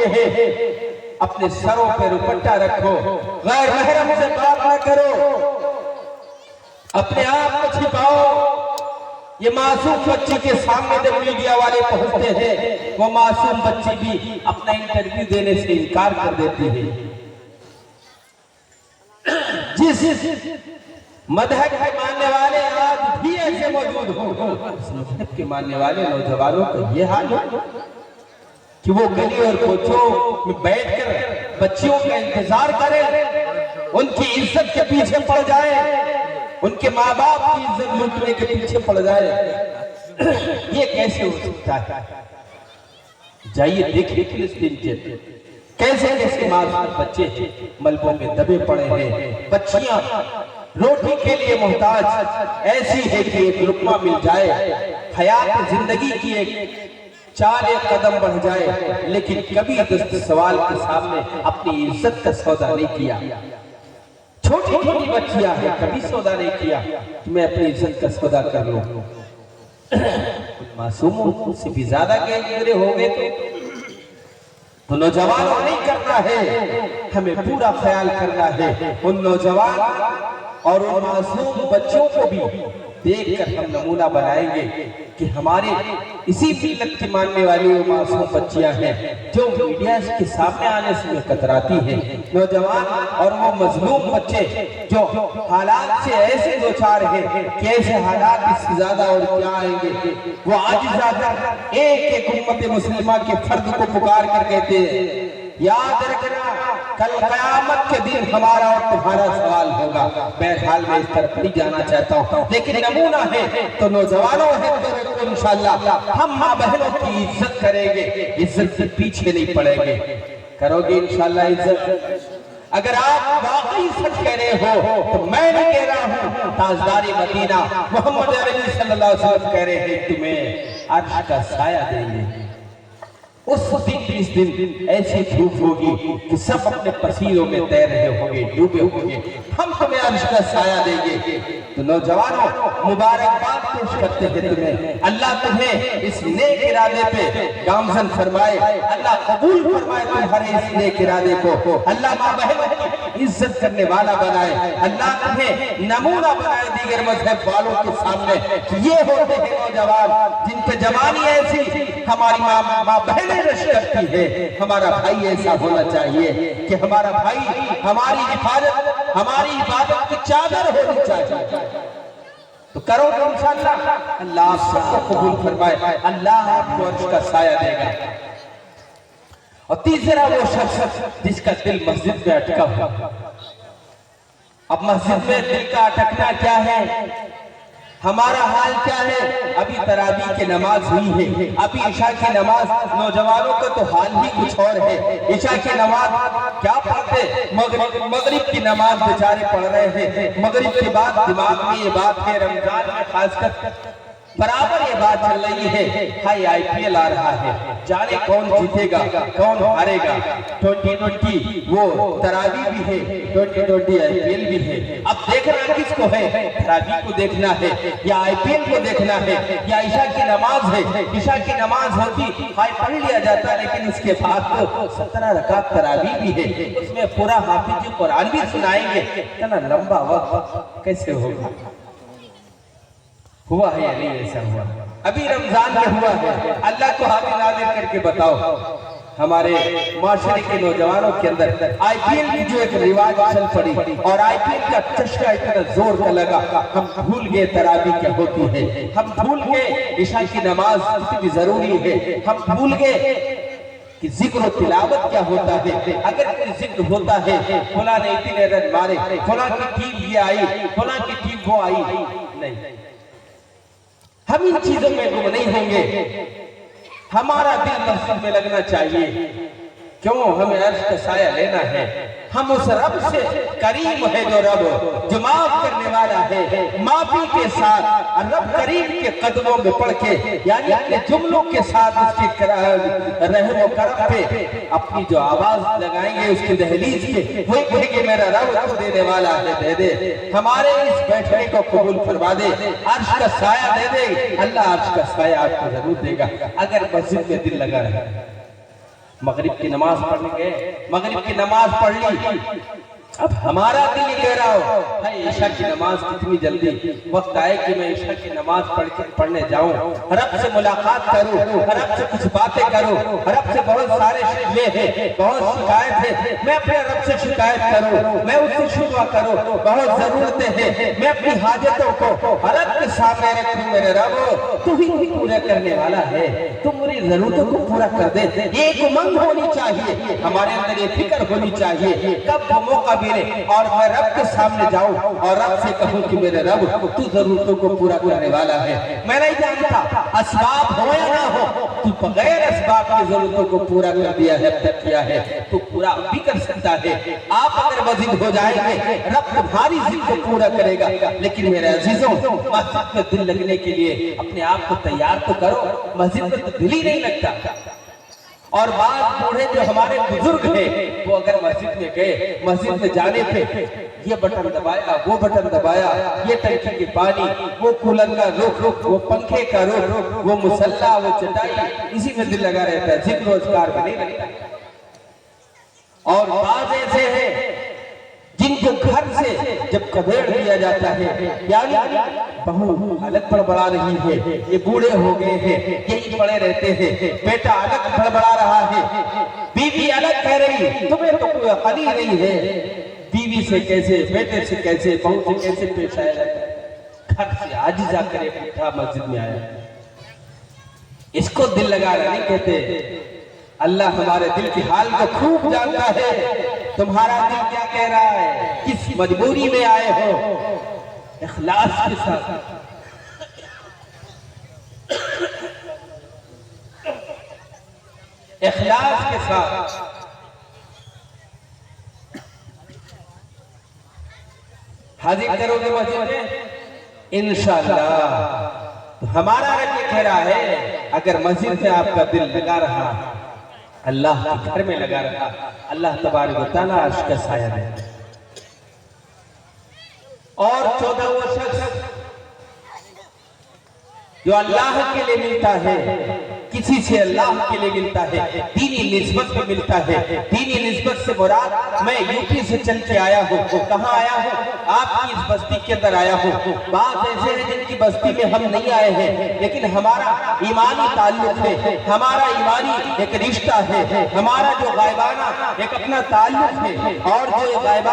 ये है, अपने सरों पे दुपट्टा रखो, गैर महरम से बात न करो, अपने आप को छिपाओ। ये मासूम बच्ची के सामने जब मीडिया वाले पहुंचते हैं, वो मासूम बच्ची भी अपना इंटरव्यू देने से इनकार कर देती है। जिस मजहब के मानने वाले आज भी ऐसे मौजूद हो, उस मजहब के मानने वाले नौजवानों का ये हाल हो कि वो गली और कोचों में बैठकर बच्चियों का इंतजार करें, उनकी इज्जत के पीछे पड़ जाए, उनके माँ बाप की इज्जत लूटने के पीछे पड़ जाए। ये कैसे हो सकता है? जाइए देखिए फिलिस्तीन के कैसे कैसे मासूम बच्चे मलबों में दबे पड़े हैं, बच्चियां रोटी के लिए मोहताज ऐसी है कि एक लुकमा मिल जाए, हयात जिंदगी की एक चाल एक कदम बढ़ जाए, लेकिन कभी दस्त सवाल के सामने अपनी इज्जत का सौदा नहीं किया। छोटी छोटी बच्चियां हैं, कभी सौदा नहीं किया कि मैं अपनी इज्जत का सौदा कर लूं। मासूमों से भी ज्यादा गहरे हो गए तो नौजवानों नहीं करना है, हमें पूरा ख्याल करना है। उन नौजवान और उन मासूम बच्चों को भी देखकर हम नमूना बनाएंगे कि हमारे इसी मिल्लत की मानने वाली वो मासूम बच्चियां हैं जो मीडिया के सामने आने से कतराती हैं। नौजवान और वो मजलूम बच्चे जो हालात से ऐसे दो चार हैं कि ऐसे हालात इससे ज्यादा और क्या आएंगे, वो आज ज्यादा एक एक उम्मत मुस्लिमा के फर्द को पुकार कर कहते हैं, याद रखना कल कयामत के दिन हमारा और तुम्हारा सवाल होगा। बहरहाल मैं इस तरफ नहीं जाना चाहता हूँ, लेकिन नमूना है तो नौजवानों है तो इंशाअल्लाह हम माँ बहनों की इज्जत करेंगे, इज्जत से पीछे नहीं पड़ेंगे। करोगे इंशाअल्लाह इज्जत। अगर आप वाकई सच कह रहे हो तो मैं नहीं कह रहा हूँ, ताजदारी मदीना मोहम्मद अरबी सल्लल्लाहु अलैहि वसल्लम कह रहे हैं तुम्हें अर्श का साया देंगे। उस दिन इस दिन ऐसी धूप होगी कि सब अपने पसीनों में तैर रहे होंगे, डूबे होंगे, हम तुम्हें अर्श का साया देंगे। तो नौजवानों मुबारकबाद पेश करते हैं तुम्हें, अल्लाह तुम्हें इस नेक इरादे पे गामजन फरमाए, अल्लाह कबूल फरमाए तुम्हारे इस नेक इरादे को, अल्लाह माँ बहनों की इज्जत करने वाला बनाए, अल्लाह तुम्हें नमूना बनाए दीगर मजहब वालों के सामने कि ये होते हैं नौजवान जिनके जवानी ऐसी हमारी माँ बहन रश करती है। हमारा भाई ऐसा होना चाहिए कि हमारा भाई हमारी हिफाजत हमारी इबादत की चादर होनी चाहिए। तो करो इंशाअल्लाह, अल्लाह सबको कबूल फरमाए, अल्लाह आपको अर्श का साया देगा। और तीसरा वो शख्स जिसका दिल मस्जिद में अटका हुआ। अब मस्जिद में दिल का अटकना क्या है, हमारा हाल क्या है? अभी तरावी की नमाज हुई है, अभी ईशा की नमाज, नौजवानों का तो हाल ही कुछ और है। ईशा की नमाज क्या पढ़ते, मगरिब की नमाज बेचारे पढ़ रहे हैं। मगरिब के बाद दिमाग में ये बात है, रमजान में खासकर बराबर ये बात चल रही है, हाई आईपीएल आ रहा है, जाने कौन जीतेगा कौन हारेगा। 2020 वो तरावी भी है, 2020 आईपीएल भी है। अब देखना किसको है, तरावी को देखना है या आईपीएल को देखना है या ईशा की नमाज है। ईशा की नमाज होती हाई पढ़ लिया जाता, लेकिन उसके बाद तो 17 रकात तरावी भी है, उसमें पूरा हाफिज कुरान भी सुनाएंगे। इतना लंबा वक्त कैसे होगा? हुआ है या नहीं ऐसा हुआ? अभी रमजान में हुआ है, अल्लाह को हाजिर नाजिर करके बताओ हमारे माशरे के नौजवानों के अंदर आईपीएल की जो एक रिवाज चल पड़ी और आईपीएल का चस्का इतना जोर का लगा, हम भूल गए तरावी क्या होती है, हम भूल गए ईशा की नमाज कितनी जरूरी है, हम भूल गए कि जिक्र तिलावत क्या होता है। अगर कोई जिक्र होता है, फला ने इतने रन मारे, फला की टीम ये आई, फला की टीम वो आई, नहीं, हम इन चीजों में गुम नहीं होंगे। हमारा दिल मस्जिद में लगना चाहिए। क्यों? हमें अर्श का साया लेना है। हम उस रब से करीम है जो रब जो माफ करने वाला है, माफी के साथ रब करीम के कदमों में पड़ के यानी अपने जुमलों के साथ उसके रहमो करम पे अपनी जो आवाज लगाएंगे उसकी दहलीज पे, वही कहेंगे मेरा रब तो देने वाला है, दे दे। हमारे इस बैठने को कबूल फरमा दे, अर्श का साया दे दे। अल्लाह अर्श का साया आपको जरूर देगा अगर मस्जिद में दिल लगा रहे। मगरिब की नमाज पढ़ने गए, मगरिब की नमाज पढ़ ली। अब हमारा दिल ये कह रहा हो भाई ईशा की नमाज कितनी जल्दी, वक्त आए कि मैं ईशा की नमाज पढ़ने जाऊं, रब से मुलाकात करूं, रब से कुछ बातें करूं, रब से बहुत सारे शिकवे हैं, बहुत शिकायत है, मैं अपने रब से शिकायत करूं, मैं उससे शिकवा करूं, बहुत जरूरतें हैं, मैं अपनी हाजतों को रब के सामने रखूं। मेरे रब तू ही पूरा करने वाला है, तू मेरी जरूरतों को पूरा कर दे। ये एक उमंग होनी चाहिए हमारे अंदर, ये फिक्र होनी चाहिए कब वो मौका मिले और मैं रब के सामने जाऊं और रब से कहूं कि मेरे रब तू जरूरतों को पूरा करने वाला है। मैं नहीं जानता असबाब हो या ना हो, तू बगैर असबाब की जरूरतों को पूरा कर दिया है, अब तक किया है, तू पूरा भी कर सकता है। आप अगर मस्जिद हो जाएंगे रब तुम्हारी जिद को पूरा करेगा। लेकिन मेरे अजीजों, मस्जिद में दिल लगने के लिए अपने आप को तैयार तो करो, मस्जिद में तो दिल ही नहीं लगता। और बाद बूढ़े जो हमारे बुजुर्ग हैं वो अगर मस्जिद में गए, मस्जिद में जाने पे ये बटन दबाया, वो बटन दबाया, ये टंकी के पानी, वो कूलर का रुख, वो पंखे का रुख, वो मुसल्ला, वो चटाई, इसी में दिल लगा रहता है, जिक्र रोजगार में नहीं लगता। और बाद ऐसे हैं जिनको घर से जब कबेड़ दिया जाता है, यानी बहू अलग बड़बड़ा रही है, ये बूढ़े हो गए हैं, यही पड़े रहते हैं, बेटा अलग बड़बड़ा रहा है, बीवी अलग कह रही है, तुम्हें तो कोई अकल ही नहीं है, बीवी से कैसे, बेटे से कैसे, बहू से कैसे पेश आया जाता है। घर से आज जाकर एक उठा मस्जिद में आया, इसको दिल लगाना नहीं कहते। अल्लाह हमारे दिल की हाल को खूब जानता है, तुम्हारा दिल क्या कह रहा है, किस मजबूरी में आए हो। इखलास के साथ, इखलास के साथ हाजिर करोगे मस्जिद में इंशाअल्लाह। तो हमारा रब ये कह रहा है अगर मस्जिद में आपका दिल लगा रहा, अल्लाह के घर में लगा रहा, अल्लाह तबारक व तआला अर्श का साया है। और 14वां शख्स जो अल्लाह के लिए मिलता है, किसी से अल्लाह के लिए मिलता है, दीनी निस्बत में मिलता है। दीनी निस्बत से मुराद, मैं यूपी से चल के आया हूँ, कहाँ आया हूँ, आपकी इस बस्ती के अंदर आया हूँ। बात ऐसे है जिनकी बस्ती में हम नहीं आए हैं, लेकिन हमारा ईमानी ताल्लुक है, हमारा ईमानी एक रिश्ता है, हमारा जो गायबाना एक अपना ताल्लुक है, और जो गायबाना